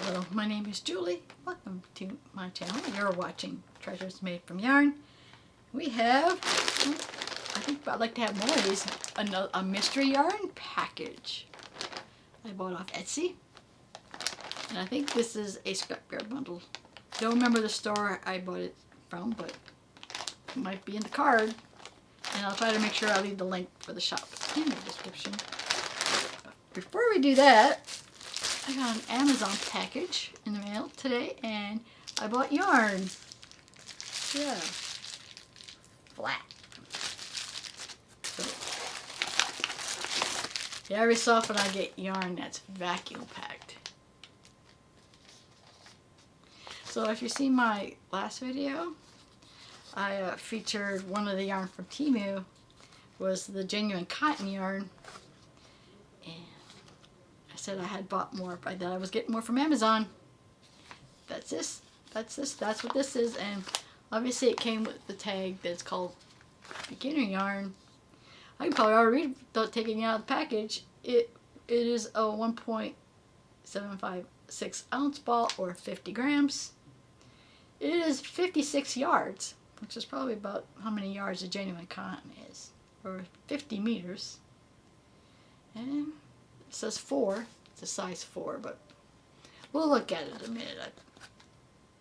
Hello, my name is Julie. Welcome to my channel. You're watching Treasures Made from Yarn. We have, I think I'd like to have more of these, a mystery yarn package I bought off Etsy. And I think this is a scrapyard bundle. Don't remember the store I bought it from, but it might be in the card. And I'll try to make sure I leave the link for the shop in the description. Before we do that, I got an Amazon package in the mail today, and I bought yarn. Yeah. Flat. So, yeah, every so often I get yarn that's vacuum packed. So if you see my last video, I featured one of the yarn from Temu was the genuine cotton yarn. And I said I had bought more, but that I was getting more from Amazon. That's this. That's what this is. And obviously it came with the tag that's called beginner yarn. I can probably already read without taking it out of the package. It is a 1.756 ounce ball, or 50 grams. It is 56 yards, which is probably about how many yards a genuine cotton is, or 50 meters. And it says 4. It's a size 4, but we'll look at it in a minute.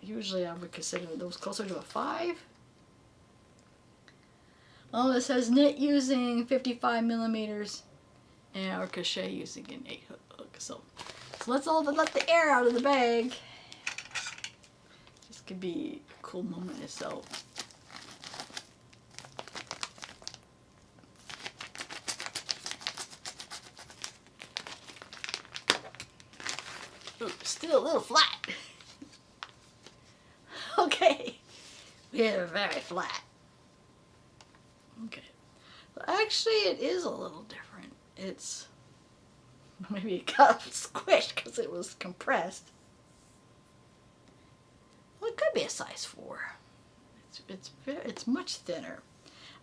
Usually I would consider those closer to a 5. Oh, it says knit using 55 millimeters and or crochet using an 8 hook. So let's all let the air out of the bag. This could be a cool moment itself. Ooh, still a little flat. Okay, yeah, very flat. Okay, well, actually it is a little different. It's maybe it got squished because it was compressed. Well, it could be a size 4. It's much thinner.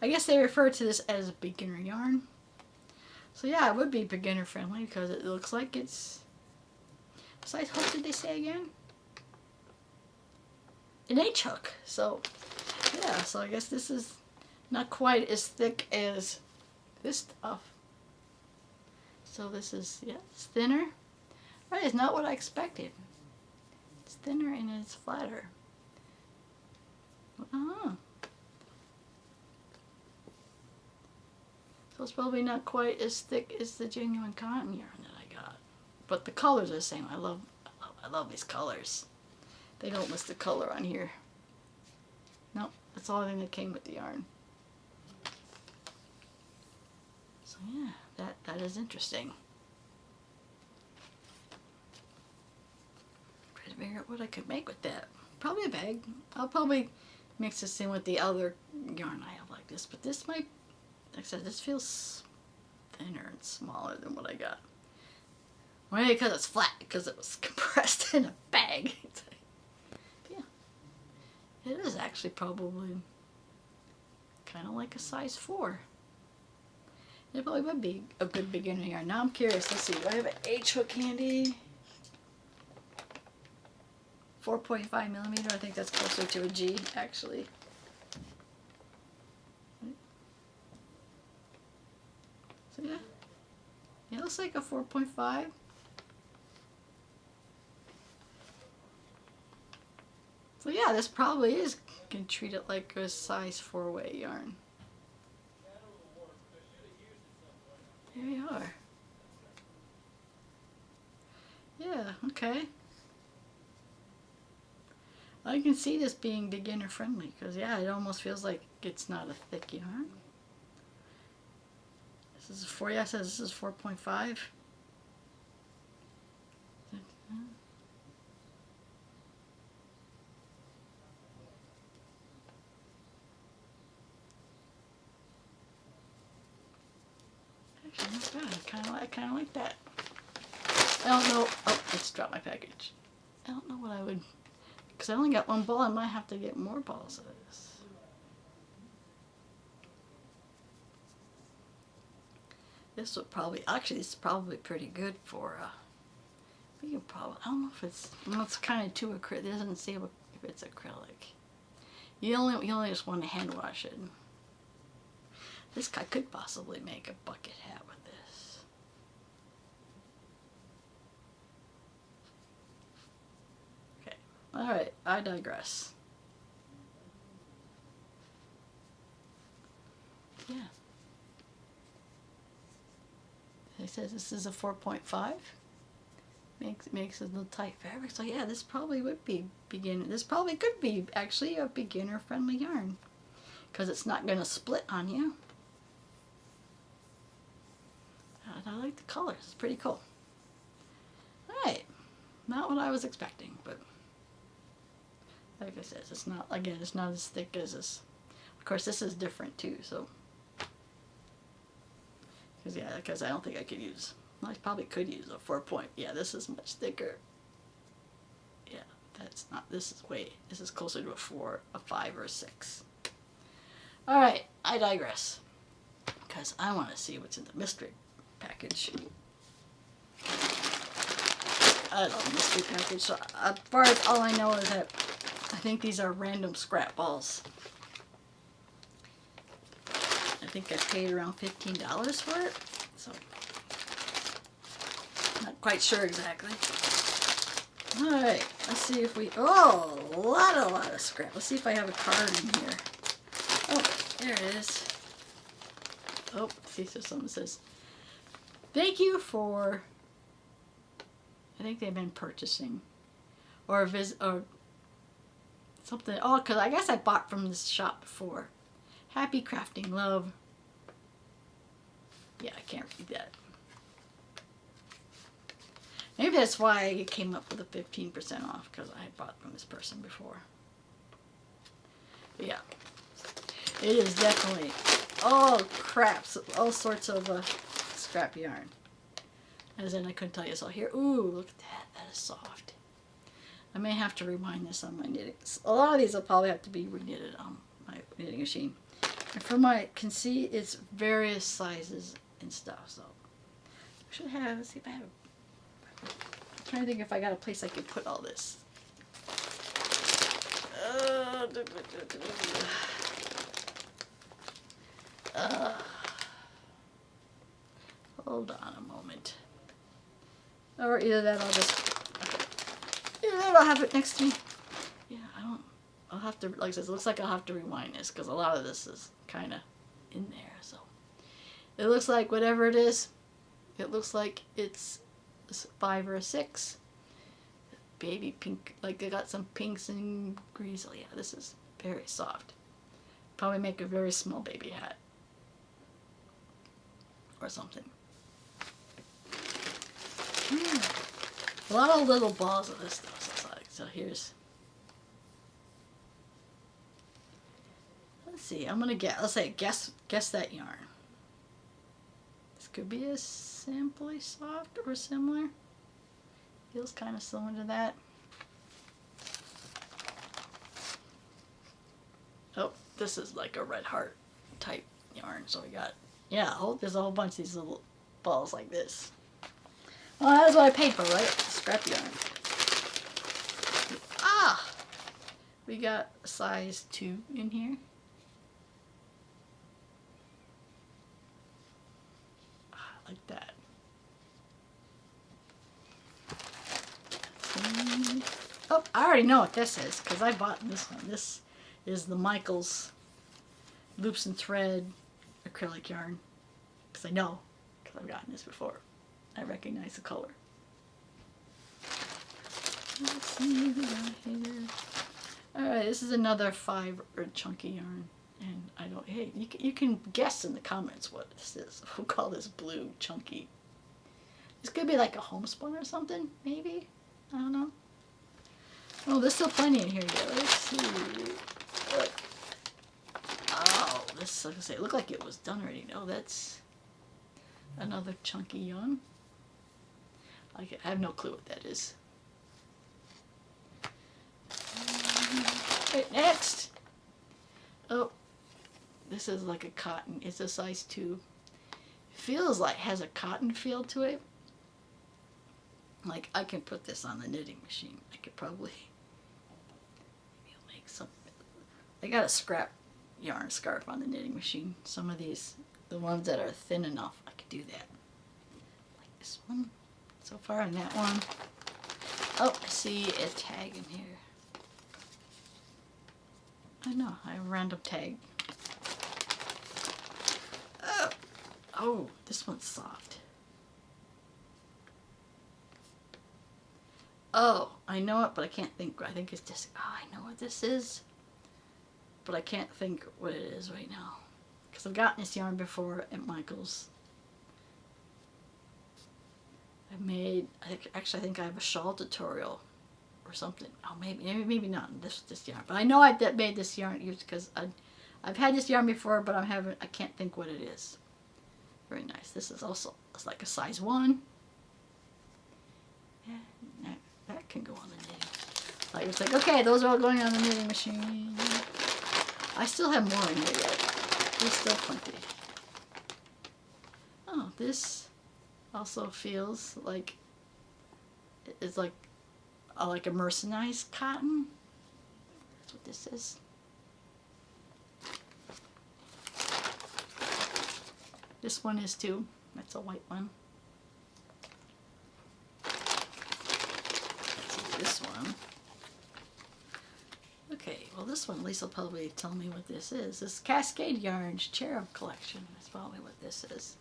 I guess they refer to this as a beginner yarn. So yeah, it would be beginner friendly because it looks like it's size hook. Did they say again? An H hook. So yeah, so I guess this is not quite as thick as this stuff. So this is, yeah, it's thinner. Right, it's not what I expected. It's thinner and it's flatter. So it's probably not quite as thick as the genuine cotton yarn that I got. But the colors are the same. I love these colors. They don't list the color on here. Nope, that's the only thing that came with the yarn. So yeah, that is interesting. Try to figure out what I could make with that. Probably a bag. I'll probably mix this in with the other yarn I have like this, but this might, like I said, this feels thinner and smaller than what I got. Maybe because it's flat, because it was compressed in a bag. Yeah, it is actually probably kind of like a size 4. It probably would be a good beginner yarn. Now I'm curious. Let's see. Do I have an H hook handy? 4.5 millimeter. I think that's closer to a G, actually. So yeah, it looks like a 4.5. So yeah, this probably is, can treat it like a size 4-way yarn. Here we are. Yeah, okay. I can see this being beginner friendly because yeah, it almost feels like it's not a thick yarn. This is 4, yeah, it says this is 4.5. Actually, not bad. I kind of like that. I don't know. Oh, it's dropped my package. I don't know what I would, because I only got one ball. I might have to get more balls of this. This would probably, actually, this is probably pretty good for You probably, I don't know if it's, well, it's kind of too acrylic. It doesn't say if it's acrylic. You only just want to hand wash it. This guy could possibly make a bucket hat with this. Okay, all right, I digress. Yeah. It says this is a 4.5. Makes a little tight fabric. So yeah, this probably would be this probably could be actually a beginner friendly yarn, because it's not going to split on you. I like the colors. It's pretty cool. Alright, not what I was expecting, but like I said, it's not, again, it's not as thick as this. Of course, this is different too, so. Because I don't think I could use, well, I probably could use a 4 point. Yeah, this is much thicker. Yeah, that's not, this is closer to a 4, a 5, or a 6. Alright, I digress. Because I want to see what's in the mystery package. I love mystery package. So as far as all I know is that I think these are random scrap balls. I think I paid around $15 for it. So not quite sure exactly. Alright, let's see if we, oh, a lot of scrap. Let's see if I have a card in here. Oh, there it is. Oh, see, so something says, thank you for, I think they've been purchasing, or or something. Oh, because I guess I bought from this shop before. Happy crafting, love. Yeah, I can't read that. Maybe that's why it came up with a 15% off, because I had bought from this person before. But yeah, it is definitely, oh crap, all sorts of scrap yarn. As in, I couldn't tell you. So here, ooh, look at that. That is soft. I may have to rewind this on my knitting. A lot of these will probably have to be reknitted on my knitting machine. And for my, can see it's various sizes and stuff. So I should have, let's see if I have, I'm trying to think if I got a place I could put all this. Hold on a moment. Or either that, I'll just, either that, I'll have it next to me. Yeah, I'll have to, like I said, it looks like I'll have to rewind this, because a lot of this is kind of in there, so. It looks like whatever it is, it looks like it's a 5 or a 6. Baby pink, like I got some pinks and greens. Oh yeah, this is very soft. Probably make a very small baby hat. Or something. A lot of little balls of this stuff. So here's, let's see, I'm gonna guess, let's say guess that yarn. This could be a simply soft or similar. Feels kind of similar to that. Oh, this is like a red heart type yarn. So we got, yeah, there's a whole bunch of these little balls like this. Well, that's what I paid for, right? Scrap yarn. Ah! We got a size 2 in here. Like that. Oh, I already know what this is, because I bought this one. This is the Michaels Loops and Thread acrylic yarn. Because I know, because I've gotten this before. I recognize the color. Let's see what we got here. Alright, this is another 5 or chunky yarn. And I don't, hey, you can guess in the comments what this is. We'll call this blue chunky. This could be like a homespun or something, maybe? I don't know. Oh, there's still plenty in here yet. Let's see. Look. Oh, this, like I say, it looked like it was done already. No, that's another chunky yarn. I have no clue what that is. Right, next. Oh, this is like a cotton. It's a size 2. Feels like has a cotton feel to it. Like, I can put this on the knitting machine. I could probably maybe make some. I got a scrap yarn scarf on the knitting machine. Some of these, the ones that are thin enough, I could do that. Like this one. So far on that one. Oh, I see a tag in here. I know, I have a random tag. Oh, this one's soft. Oh, I know it, but I can't think. I think it's just, oh, I know what this is. But I can't think what it is right now. Because I've gotten this yarn before at Michael's. I made, I think I have a shawl tutorial or something. Oh, maybe not in this yarn. But I know I made this yarn because I've had this yarn before, but I can't think what it is. Very nice. This is also, it's like a size 1. Yeah, that can go on the knitting. Like, it's like, okay, those are all going on the knitting machine. I still have more in here yet. There's still plenty. Oh, this also feels like it's like a mercerized cotton. That's what this is. This one is too. That's a white one. Let's see this one. Okay, well this one, Lisa will probably tell me what this is. This Cascade Yarns Cherub Collection. That's probably what this is.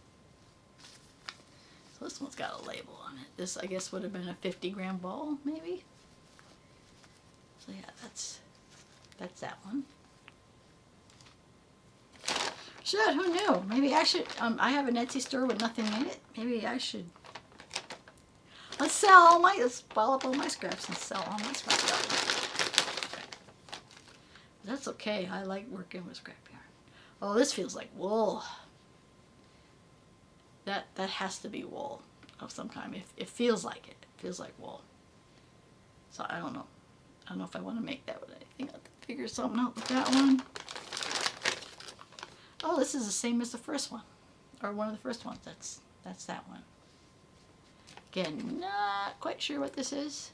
So this one's got a label on it. This, I guess, would have been a 50-gram ball, maybe? So yeah, that's that one. Shit, who knew? Maybe I should, I have an Etsy store with nothing in it. Maybe I should. Let's ball up all my scraps and sell all my scraps. That's okay. I like working with scrap yarn. Oh, this feels like wool. That has to be wool of some kind. It feels like it. It feels like wool. So I don't know. I don't know if I want to make that, but I think I'll figure something out with that one. Oh, this is the same as the first one, or one of the first ones. That's that one. Again, not quite sure what this is.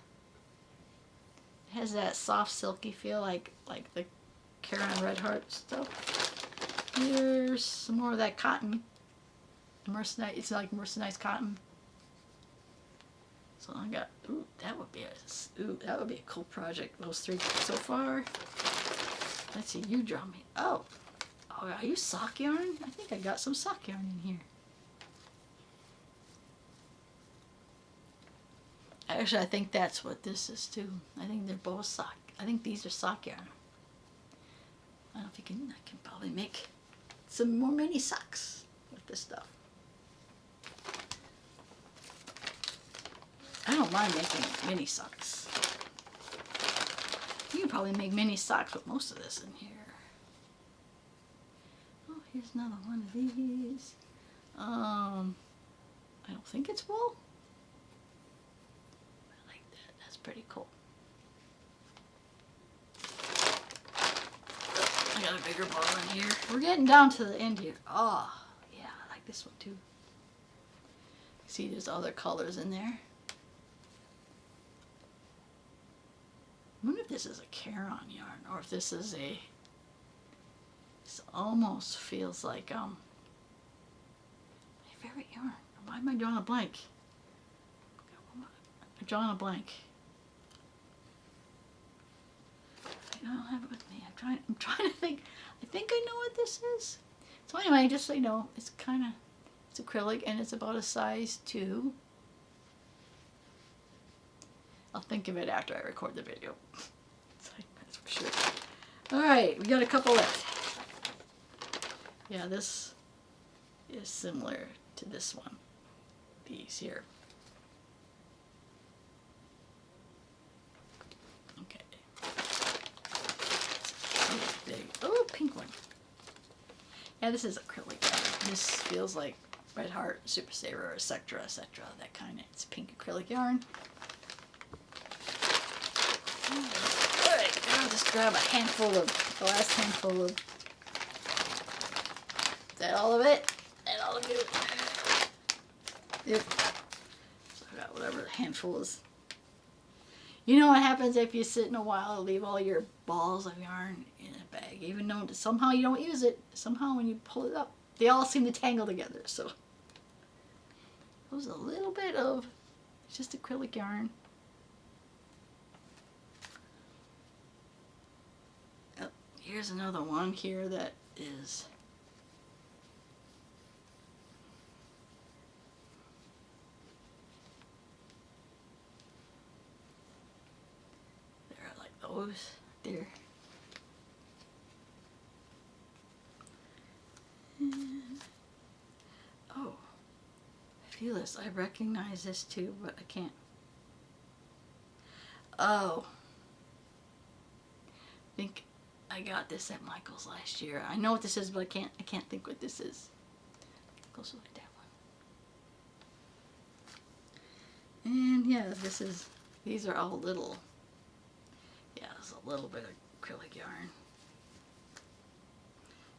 It has that soft, silky feel, like the Karen Red Heart stuff. Here's some more of that cotton. It's like mercerized cotton. So I got. Ooh, that would be a cool project. Those 3 so far. Let's see. You draw me. Oh, are you sock yarn? I think I got some sock yarn in here. Actually, I think that's what this is too. I think they're both sock. I think these are sock yarn. I don't know if you can. I can probably make some more mini socks with this stuff. I don't mind making mini socks. You can probably make mini socks with most of this in here. Oh, here's another one of these. I don't think it's wool. I like that. That's pretty cool. I got a bigger ball in here. We're getting down to the end here. Oh, yeah, I like this one too. See, there's other colors in there. I wonder if this is a Caron yarn or if this is a. This almost feels like my favorite yarn. Why am I drawing a blank? I'm drawing a blank. I don't have it with me. I'm trying to think. I think I know what this is. So anyway, just so you know, it's acrylic and it's about a size 2. I'll think of it after I record the video. That's for sure. Alright, we got a couple left. Yeah, this is similar to this one. These here. Okay. Big. Oh, pink one. Yeah, this is acrylic. This feels like Red Heart, Super Saver, etc., that kind of. It's pink acrylic yarn. Alright, I'll just grab a handful of, the last handful of, is that all of it? And all of it. Yep. So I got whatever the handful is. You know what happens if you sit in a while and leave all your balls of yarn in a bag, even though somehow you don't use it. Somehow when you pull it up, they all seem to tangle together. So it was a little bit of just acrylic yarn. Oh, here's another one here that is those there. And, oh, I feel this. I recognize this too, but I can't. Oh, I think I got this at Michael's last year. I know what this is, but I can't think what this is. It goes like that one. And yeah, these are all little. Yeah, there's a little bit of acrylic yarn.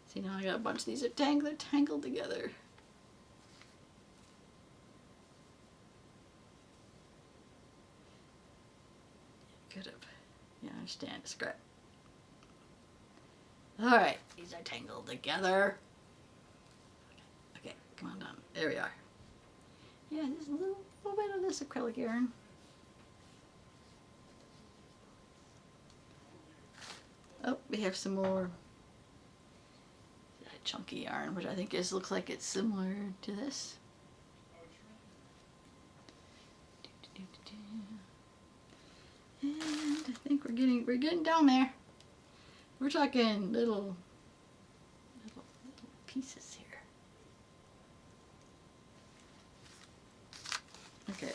See, now I got a bunch of these are tangled together. Could have. Yeah, I understand. Scrap. Alright, these are tangled together. Okay, come on down. There we are. Yeah, there's a little bit of this acrylic yarn. Oh, we have some more chunky yarn, which I think looks like it's similar to this. And I think we're getting down there. We're talking little pieces here. Okay.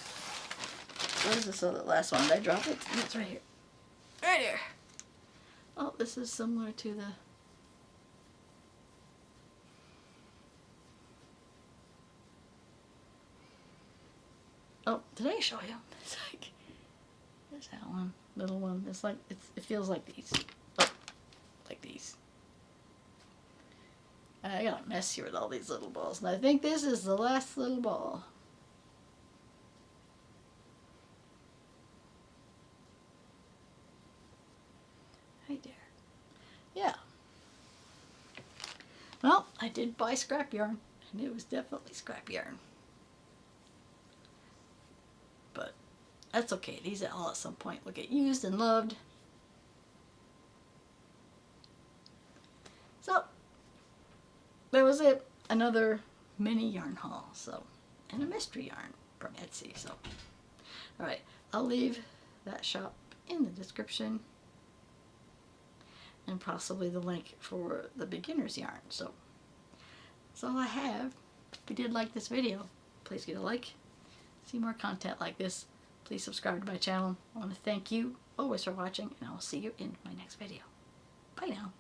What is this other last one? Did I drop it? It's right here. Right here. Oh, this is similar to the oh, did I show you? It's like there's that one, little one. It's like it feels like these. Oh, like these. I got a mess here with all these little balls, and I think this is the last little ball. Right there. Yeah. Well, I did buy scrap yarn, and it was definitely scrap yarn. But that's okay. These all at some point will get used and loved. So, that was it. Another mini yarn haul. So, and a mystery yarn from Etsy. So, alright. I'll leave that shop in the description. And possibly the link for the beginner's yarn. So that's all I have. If you did like this video, please give it a like. See more content like this, please subscribe to my channel. I want to thank you always for watching, and I will see you in my next video. Bye now.